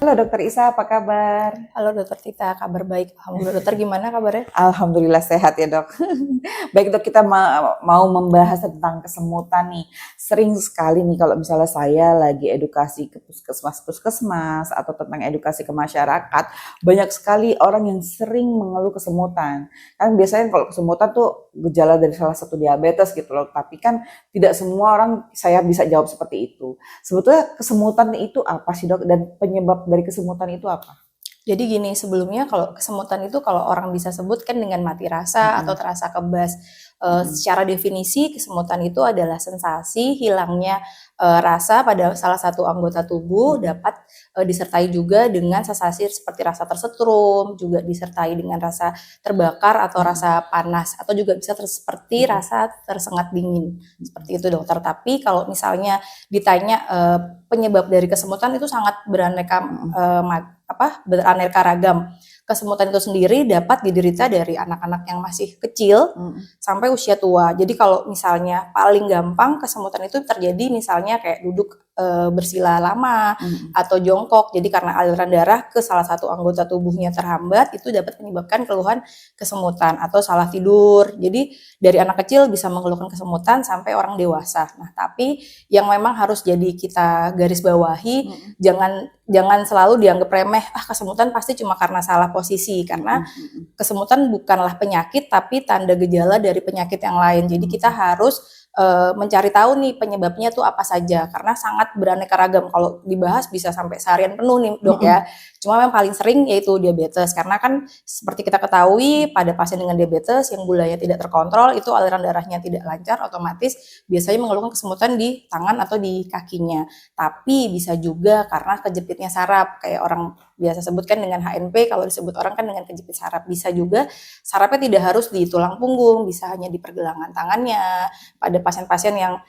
Halo Dokter Isa, apa kabar? Halo Dokter Tita, kabar baik. Alhamdulillah. Dokter gimana kabarnya? Alhamdulillah sehat ya dok. Baik dok, kita mau membahas tentang kesemutan nih. Sering sekali nih kalau misalnya saya lagi edukasi ke puskesmas atau tentang edukasi ke masyarakat, banyak sekali orang yang sering mengeluh kesemutan. Kan biasanya kalau kesemutan tuh gejala dari salah satu diabetes gitu loh, tapi kan tidak semua orang saya bisa jawab seperti itu. Sebetulnya kesemutan itu apa sih dok, dan penyebab dari kesemutan itu apa? Jadi gini, sebelumnya kalau kesemutan itu kalau orang bisa sebut kan dengan mati rasa atau terasa kebas. Secara definisi kesemutan itu adalah sensasi hilangnya rasa pada salah satu anggota tubuh, dapat disertai juga dengan sensasi seperti rasa tersetrum, juga disertai dengan rasa terbakar atau rasa panas, atau juga bisa seperti rasa tersengat dingin. Seperti itu dokter. Tapi kalau misalnya ditanya penyebab dari kesemutan itu sangat beraneka ragam. Kesemutan itu sendiri dapat diderita dari anak-anak yang masih kecil sampai usia tua. Jadi kalau misalnya paling gampang kesemutan itu terjadi misalnya kayak duduk bersila lama atau jongkok. Jadi karena aliran darah ke salah satu anggota tubuhnya terhambat, itu dapat menyebabkan keluhan kesemutan atau salah tidur. Jadi dari anak kecil bisa mengeluhkan kesemutan sampai orang dewasa. Nah, tapi yang memang harus jadi kita garis bawahi, jangan selalu dianggap remeh, kesemutan pasti cuma karena salah posisi, karena kesemutan bukanlah penyakit tapi tanda gejala dari penyakit yang lain. Jadi kita harus mencari tahu nih penyebabnya tuh apa saja, karena sangat beraneka ragam. Kalau dibahas bisa sampai seharian penuh nih dok ya. Cuma yang paling sering yaitu diabetes, karena kan seperti kita ketahui pada pasien dengan diabetes yang gulanya tidak terkontrol, itu aliran darahnya tidak lancar, otomatis biasanya mengeluhkan kesemutan di tangan atau di kakinya. Tapi bisa juga karena kejepitnya saraf, kayak orang biasa sebutkan dengan HNP, kalau disebut orang kan dengan kejepit saraf. Bisa juga sarafnya tidak harus di tulang punggung, bisa hanya di pergelangan tangannya. Pada pasien-pasien yang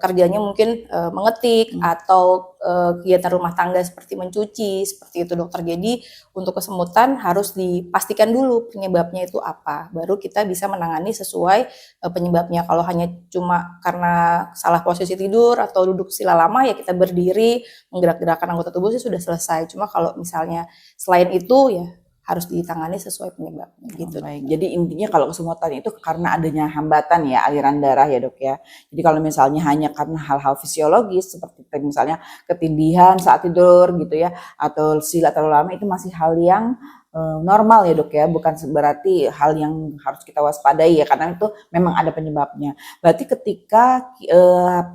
kerjanya mungkin mengetik atau kegiatan rumah tangga seperti mencuci, seperti itu dokter. Jadi untuk kesemutan harus dipastikan dulu penyebabnya itu apa, baru kita bisa menangani sesuai penyebabnya. Kalau hanya cuma karena salah posisi tidur atau duduk sila lama, ya kita berdiri menggerak-gerakkan anggota tubuh sih sudah selesai. Cuma kalau misalnya selain itu ya harus ditangani sesuai penyebabnya gitu. Baik. Jadi intinya kalau kesemutan itu karena adanya hambatan ya aliran darah ya dok ya. Jadi kalau misalnya hanya karena hal-hal fisiologis seperti misalnya ketindihan saat tidur gitu ya, atau sila terlalu lama, itu masih hal yang normal ya dok ya, bukan berarti hal yang harus kita waspadai ya, karena itu memang ada penyebabnya. Berarti ketika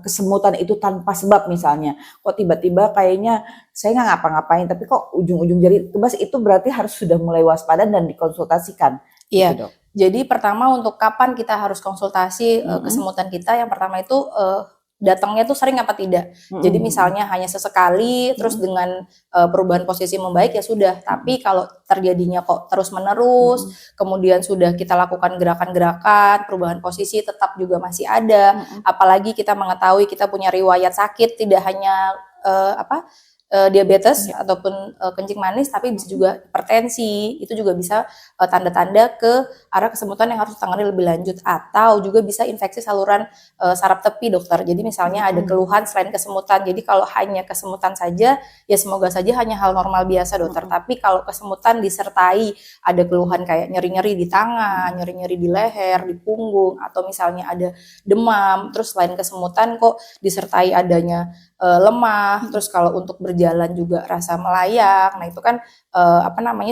kesemutan itu tanpa sebab, misalnya kok tiba-tiba kayaknya saya nggak ngapa-ngapain tapi kok ujung-ujung jari kebas, itu berarti harus sudah mulai waspada dan dikonsultasikan. Iya. Gitu dok. Jadi pertama untuk kapan kita harus konsultasi kesemutan kita, yang pertama itu datangnya tuh sering apa tidak. Jadi misalnya hanya sesekali terus dengan perubahan posisi membaik ya sudah. Tapi kalau terjadinya kok terus menerus, kemudian sudah kita lakukan gerakan-gerakan, perubahan posisi tetap juga masih ada. Apalagi kita mengetahui kita punya riwayat sakit, tidak hanya diabetes ataupun kencing manis, tapi bisa juga hipertensi. Itu juga bisa tanda-tanda ke arah kesemutan yang harus ditangani lebih lanjut, atau juga bisa infeksi saluran saraf tepi dokter. Jadi misalnya ada keluhan selain kesemutan. Jadi kalau hanya kesemutan saja ya semoga saja hanya hal normal biasa dokter. Tapi kalau kesemutan disertai ada keluhan kayak nyeri-nyeri di tangan, nyeri-nyeri di leher, di punggung, atau misalnya ada demam, terus selain kesemutan kok disertai adanya lemah, terus kalau untuk berjalan juga rasa melayang. Nah itu kan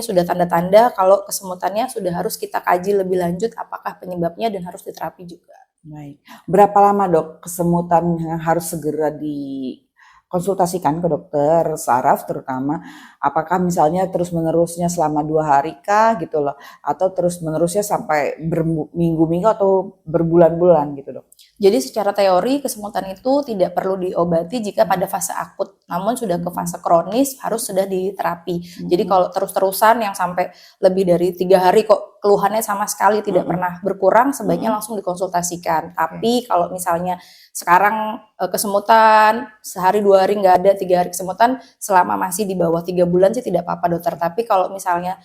sudah tanda-tanda kalau kesemutannya sudah harus kita kaji lebih lanjut apakah penyebabnya dan harus diterapi juga. Baik. Berapa lama dok kesemutan yang harus segera dikonsultasikan ke dokter saraf terutama? Apakah misalnya terus menerusnya selama 2 hari kah gitu loh, atau terus menerusnya sampai berminggu-minggu atau berbulan-bulan gitu dok? Jadi secara teori kesemutan itu tidak perlu diobati jika pada fase akut, namun sudah ke fase kronis harus sudah diterapi. Jadi kalau terus-terusan yang sampai lebih dari 3 hari kok keluhannya sama sekali tidak pernah berkurang, sebaiknya langsung dikonsultasikan. Tapi kalau misalnya sekarang kesemutan sehari 2 hari nggak ada, 3 hari kesemutan selama masih di bawah 3 bulan sih tidak apa-apa dokter. Tapi kalau misalnya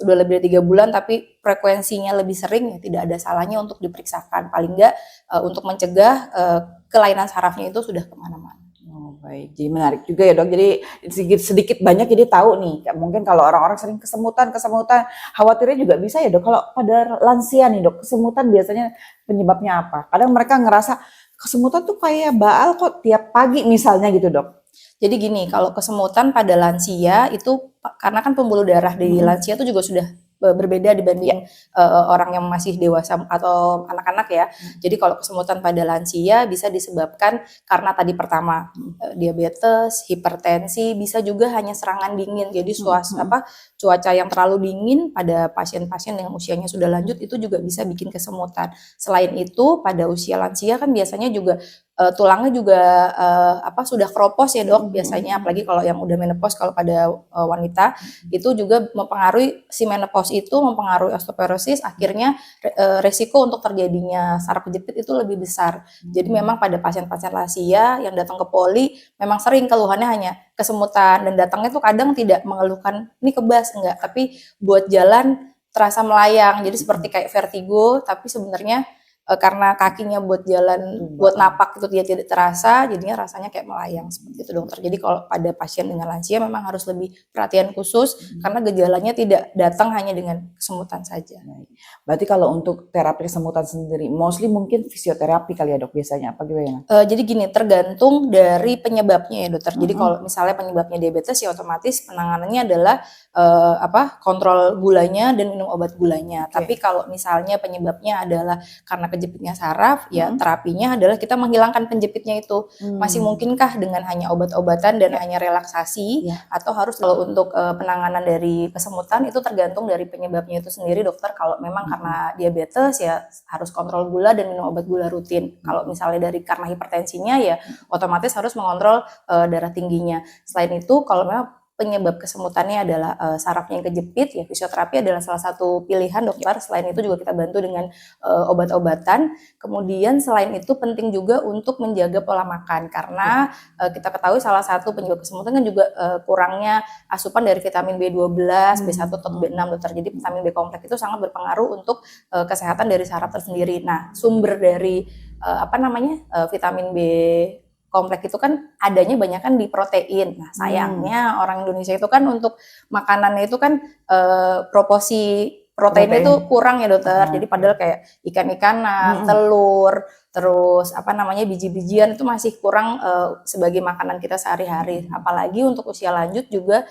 udah lebih dari 3 bulan tapi frekuensinya lebih sering, ya tidak ada salahnya untuk diperiksakan. Paling nggak untuk mencegah kelainan sarafnya itu sudah kemana-mana. Baik, jadi menarik juga ya dok. Jadi sedikit banyak jadi tahu nih. Mungkin kalau orang-orang sering kesemutan, khawatirnya juga bisa ya dok. Kalau pada lansia nih dok, kesemutan biasanya penyebabnya apa? Kadang mereka ngerasa kesemutan tuh kayak baal kok tiap pagi misalnya gitu dok. Jadi gini, kalau kesemutan pada lansia itu karena kan pembuluh darah di lansia itu juga sudah berbeda dibanding orang yang masih dewasa atau anak-anak ya. Jadi kalau kesemutan pada lansia bisa disebabkan karena tadi pertama diabetes, hipertensi, bisa juga hanya serangan dingin. Jadi cuaca yang terlalu dingin pada pasien-pasien yang usianya sudah lanjut itu juga bisa bikin kesemutan. Selain itu pada usia lansia kan biasanya juga tulangnya juga sudah keropos ya dok biasanya, apalagi kalau yang udah menopause. Kalau pada wanita itu juga mempengaruhi, si menopause itu mempengaruhi osteoporosis, akhirnya resiko untuk terjadinya saraf kejepit itu lebih besar. Jadi memang pada pasien-pasien lansia yang datang ke poli memang sering keluhannya hanya kesemutan, dan datangnya tuh kadang tidak mengeluhkan ini kebas, enggak, tapi buat jalan terasa melayang, jadi seperti kayak vertigo, tapi sebenarnya karena kakinya buat jalan, buat napak itu dia tidak terasa, jadinya rasanya kayak melayang seperti itu dokter. Jadi kalau pada pasien dengan lansia memang harus lebih perhatian khusus karena gejalanya tidak datang hanya dengan kesemutan saja. Berarti kalau untuk terapi kesemutan sendiri, mostly mungkin fisioterapi kali ya dok biasanya, apa gimana? Jadi gini, tergantung dari penyebabnya ya dokter. Jadi kalau misalnya penyebabnya diabetes ya otomatis penanganannya adalah kontrol gulanya dan minum obat gulanya. Tapi kalau misalnya penyebabnya adalah karena kejepitnya saraf, ya terapinya adalah kita menghilangkan penjepitnya itu. Masih mungkinkah dengan hanya obat-obatan dan hanya relaksasi, atau harus kalau untuk penanganan dari kesemutan itu tergantung dari penyebabnya itu sendiri dokter. Kalau memang karena diabetes ya harus kontrol gula dan minum obat gula rutin. Kalau misalnya karena hipertensinya ya otomatis harus mengontrol darah tingginya. Selain itu kalau memang penyebab kesemutannya adalah sarafnya yang kejepit, ya fisioterapi adalah salah satu pilihan dokter. Selain itu juga kita bantu dengan obat-obatan. Kemudian selain itu penting juga untuk menjaga pola makan, karena kita ketahui salah satu penyebab kesemutan kan juga kurangnya asupan dari vitamin B12, B1 atau B6 dokter. Jadi vitamin B kompleks itu sangat berpengaruh untuk kesehatan dari saraf tersendiri. Nah, sumber dari vitamin B kompleks itu kan adanya banyak kan di protein. Nah, sayangnya orang Indonesia itu kan untuk makanannya itu kan proporsi proteinnya itu kurang ya dokter. Jadi padahal kayak ikan-ikanan, telur, terus biji-bijian itu masih kurang sebagai makanan kita sehari-hari. Apalagi untuk usia lanjut juga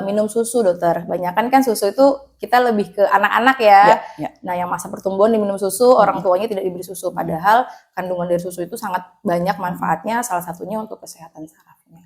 minum susu dokter. Banyakan kan susu itu kita lebih ke anak-anak ya. Nah, yang masa pertumbuhan diminum susu, orang tuanya tidak diberi susu. Padahal kandungan dari susu itu sangat banyak manfaatnya, salah satunya untuk kesehatan sarafnya.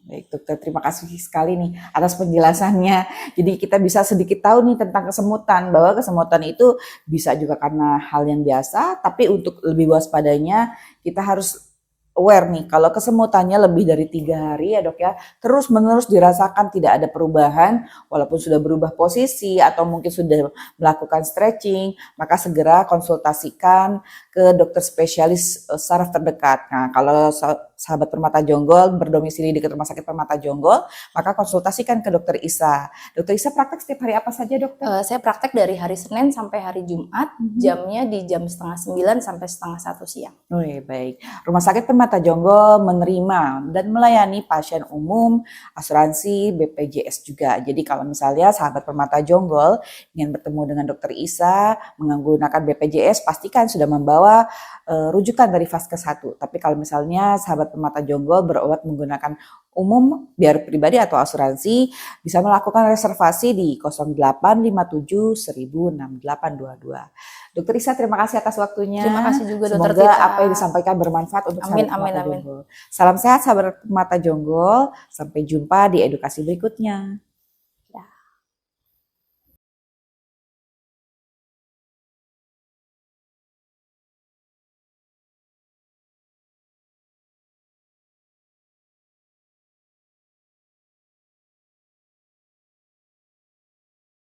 Baik dokter, terima kasih sekali nih atas penjelasannya. Jadi kita bisa sedikit tahu nih tentang kesemutan, bahwa kesemutan itu bisa juga karena hal yang biasa, tapi untuk lebih waspadanya kita harus aware nih, kalau kesemutannya lebih dari 3 hari ya dok ya, terus menerus dirasakan tidak ada perubahan, walaupun sudah berubah posisi atau mungkin sudah melakukan stretching, maka segera konsultasikan ke dokter spesialis saraf terdekat. Nah, kalau sahabat Permata Jonggol berdomisili di Rumah Sakit Permata Jonggol, maka konsultasikan ke dokter Isa. Dokter Isa praktek setiap hari apa saja dokter? Saya praktek dari hari Senin sampai hari Jumat, jamnya di jam 8:30 sampai 12:30 siang. Oh iya, baik. Rumah Sakit Permata Jonggol menerima dan melayani pasien umum, asuransi, BPJS juga. Jadi kalau misalnya sahabat Permata Jonggol ingin bertemu dengan dokter Isa menggunakan BPJS, pastikan sudah membawa rujukan dari Vaskes 1. Tapi kalau misalnya sahabat Permata Jonggol berobat menggunakan umum, biar pribadi atau asuransi, bisa melakukan reservasi di 0857 106822. Dokter Isa, terima kasih atas waktunya. Terima kasih juga dokter Semoga Tita. apa yang disampaikan bermanfaat untuk sahabat Permata Amin. Jonggol. Salam sehat sahabat Permata Jonggol. Sampai jumpa di edukasi berikutnya.